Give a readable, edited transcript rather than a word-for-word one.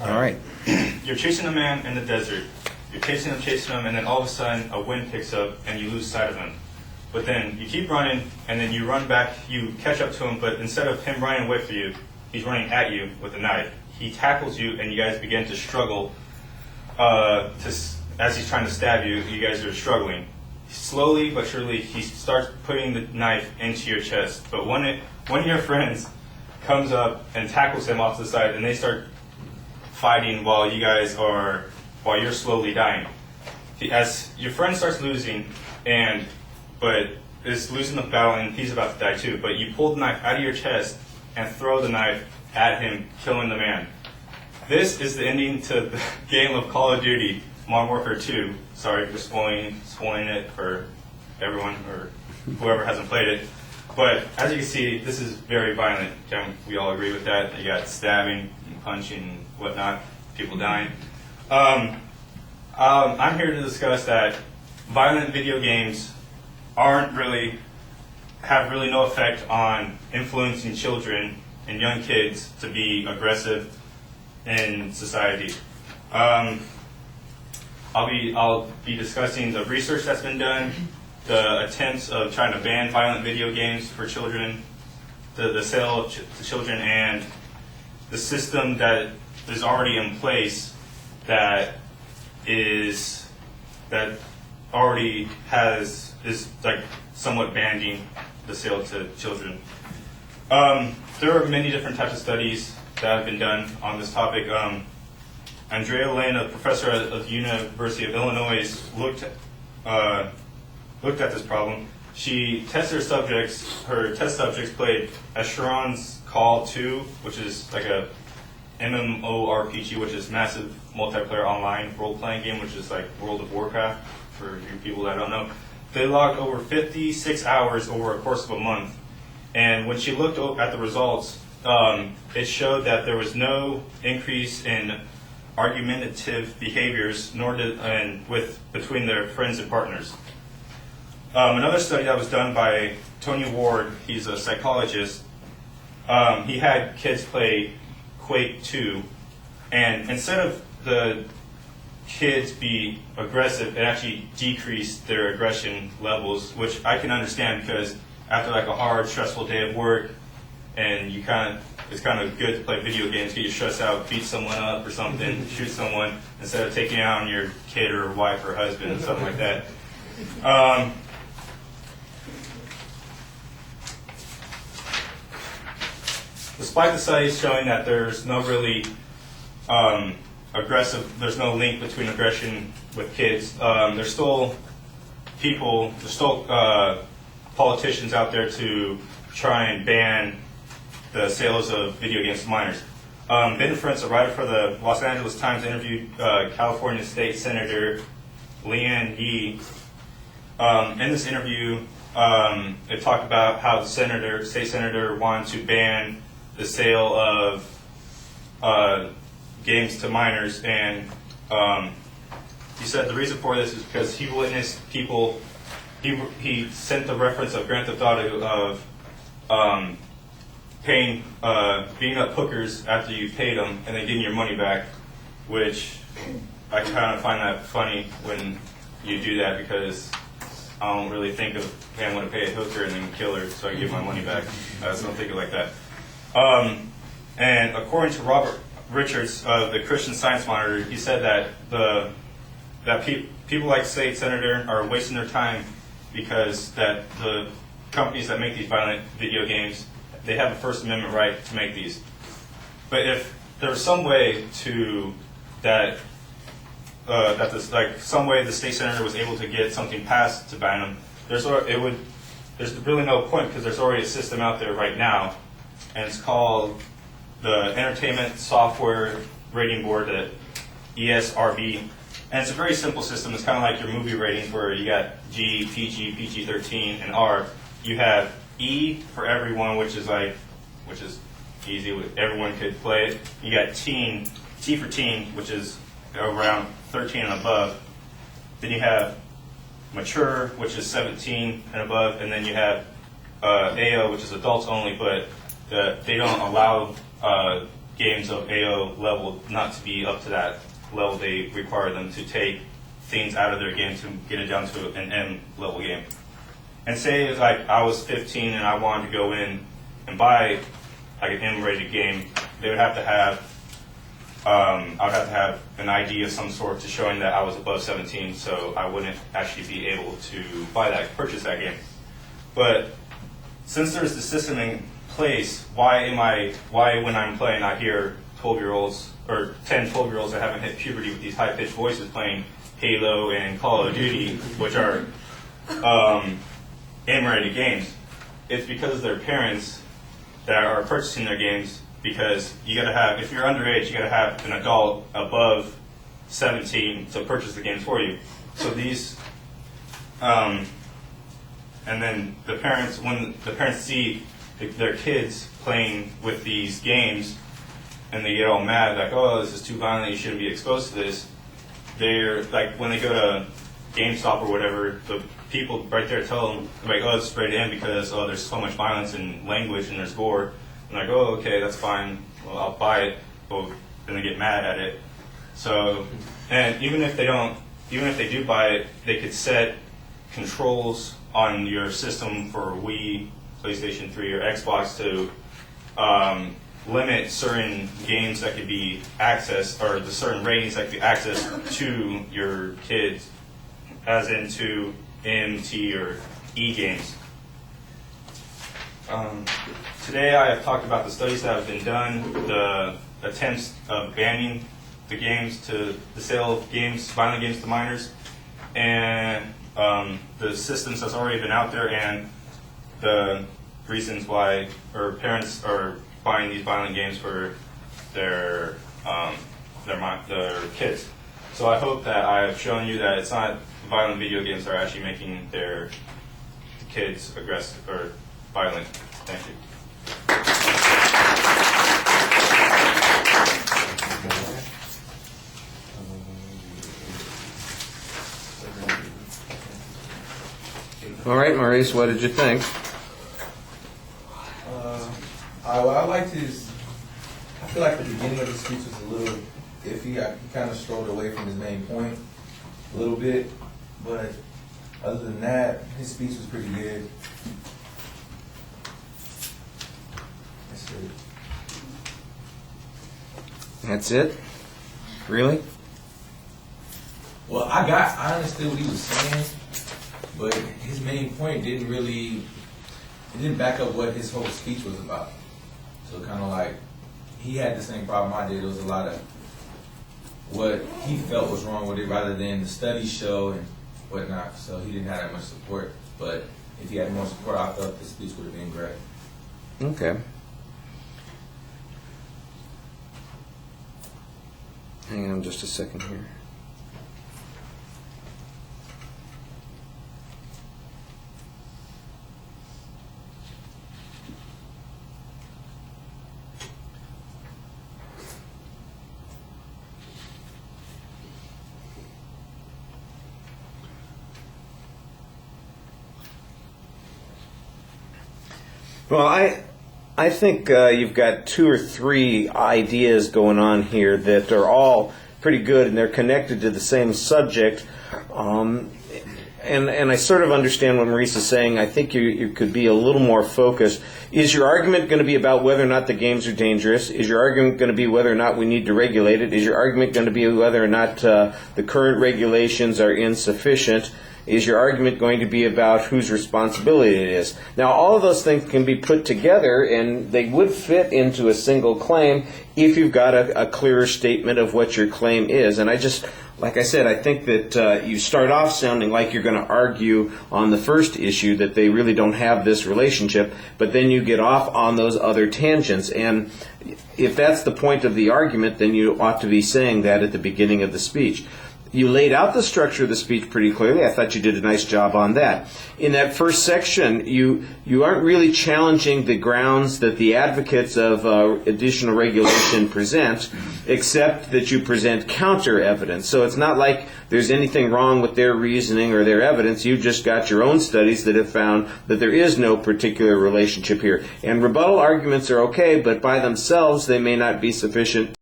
All right. You're chasing a man in the desert. You're chasing him, and then all of a sudden a wind picks up and you lose sight of him. But then you keep running, and then you run back, you catch up to him, but instead of him running away from you, he's running at you with a knife. He tackles you, and you guys begin to struggle. As he's trying to stab you, you guys are struggling. Slowly but surely, he starts putting the knife into your chest. But one of your friends comes up and tackles him off to the side, and they start fighting while you're slowly dying. As your friend starts losing, but is losing the battle, and he's about to die too. But you pull the knife out of your chest and throw the knife at him, killing the man. This is the ending to the game of Call of Duty Modern Warfare 2. Sorry for spoiling it for everyone or whoever hasn't played it. But as you can see, this is very violent. Can we all agree with that? You got stabbing and punching and whatnot, people dying. I'm here to discuss that violent video games have really no effect on influencing children and young kids to be aggressive in society. I'll be discussing the research that's been done, the attempts of trying to ban violent video games for children, the sale to children, and the system that is already in place that already is like somewhat banning the sale to children. There are many different types of studies that have been done on this topic. Andrea Lane, a professor at the University of Illinois, looked at this problem. She tested her subjects. Her test subjects played Asheron's Call 2, which is like a MMORPG, which is massive multiplayer online role-playing game, which is like World of Warcraft, for you people that don't know. They logged over 56 hours over a course of a month. And when she looked at the results, it showed that there was no increase in argumentative behaviors, between their friends and partners. Another study that was done by Tony Ward, he's a psychologist, he had kids play Quake 2, and instead of the kids be aggressive, it actually decreased their aggression levels, which I can understand because after like a hard, stressful day of work, and it's kind of good to play video games, get your stress out, beat someone up or something, shoot someone, instead of taking it out on your kid or wife or husband and something like that. Despite the studies showing that there's no really there's no link between aggression with kids, there's still politicians out there to try and ban the sales of video games to minors. Ben Frentz, a writer for the Los Angeles Times, interviewed California State Senator Leanne Yee. In this interview, it talked about how the state senator wanted to ban the sale of games to minors, and he said the reason for this is because he witnessed people. He sent the reference of Grand Theft Auto of beating up hookers after you paid them and then getting your money back, which I kind of find that funny when you do that, because I don't really think of, hey, I'm going to pay a hooker and then kill her so I can get my money back. I just don't think of it like that. And according to Robert Richards of the Christian Science Monitor, he said that people like state senator are wasting their time because that the companies that make these violent video games, they have a First Amendment right to make these. But if there was some way some way the state senator was able to get something passed to ban them, there's really no point, because there's already a system out there right now, and it's called the Entertainment Software Rating Board, the ESRB. And it's a very simple system. It's kind of like your movie ratings, where you got G, PG, PG-13, and R. You have E for everyone, which is easy, everyone could play it. You got teen, T for teen, which is around 13 and above. Then you have mature, which is 17 and above, and then you have AO, which is adults only, but they don't allow games of AO level not to be up to that level. They require them to take things out of their game to get it down to an M level game. And say like I was 15 and I wanted to go in and buy like an M-rated game, they would have to have I would have to have an ID of some sort to showing that I was above 17, so I wouldn't actually be able to purchase that game. But since there's the system in place, why when I'm playing, I hear 12-year-olds or 10, 12-year-olds that haven't hit puberty with these high-pitched voices playing Halo and Call of Duty, which are M-rated games? It's because their parents that are purchasing their games, because you gotta have, if you're underage, you gotta have an adult above 17 to purchase the games for you. So these, and then the parents, when the parents see their kids playing with these games, and they get all mad, like, oh, this is too violent, you shouldn't be exposed to this. They're like, when they go to GameStop or whatever, the people right there tell them, like, oh, it's rated M because, oh, there's so much violence and language and there's gore. I'm like, oh, okay, that's fine. Well, I'll buy it. Well, then they get mad at it. So, and even if they do buy it, they could set controls on your system for Wii, PlayStation 3, or Xbox to limit certain games that could be accessed, or the certain ratings that could be accessed to your kids, as into M, T, or E games. Today I have talked about the studies that have been done, the attempts of banning the games, to the sale of games, violent games to minors, and the systems that's already been out there, and the reasons why parents are buying these violent games for their kids. So I hope that I have shown you that it's not violent video games that are actually making their kids aggressive or violent. Thank you. All right, Maurice, what did you think? What I liked is, I feel like the beginning of the speech was a little iffy. He kind of strolled away from his main point a little bit, but other than that, his speech was pretty good. That's it. That's it? Really? Well, I understood what he was saying, but his main point didn't back up what his whole speech was about. So kind of like, he had the same problem I did. It was a lot of what he felt was wrong with it rather than the studies show and whatnot. So he didn't have that much support. But if he had more support, I thought the speech would have been great. Okay. Hang on just a second here. Well, I think you've got 2 or 3 ideas going on here that are all pretty good, and they're connected to the same subject. And I sort of understand what Maurice is saying. I think you could be a little more focused. Is your argument going to be about whether or not the games are dangerous? Is your argument going to be whether or not we need to regulate it? Is your argument going to be whether or not the current regulations are insufficient? Is your argument going to be about whose responsibility it is? Now, all of those things can be put together, and they would fit into a single claim if you've got a clearer statement of what your claim is. And I just, like I said, I think that you start off sounding like you're going to argue on the first issue that they really don't have this relationship, but then you get off on those other tangents. And if that's the point of the argument, then you ought to be saying that at the beginning of the speech. You laid out the structure of the speech pretty clearly. I thought you did a nice job on that. In that first section, you aren't really challenging the grounds that the advocates of additional regulation present, except that you present counter evidence. So it's not like there's anything wrong with their reasoning or their evidence. You've just got your own studies that have found that there is no particular relationship here. And rebuttal arguments are okay, but by themselves they may not be sufficient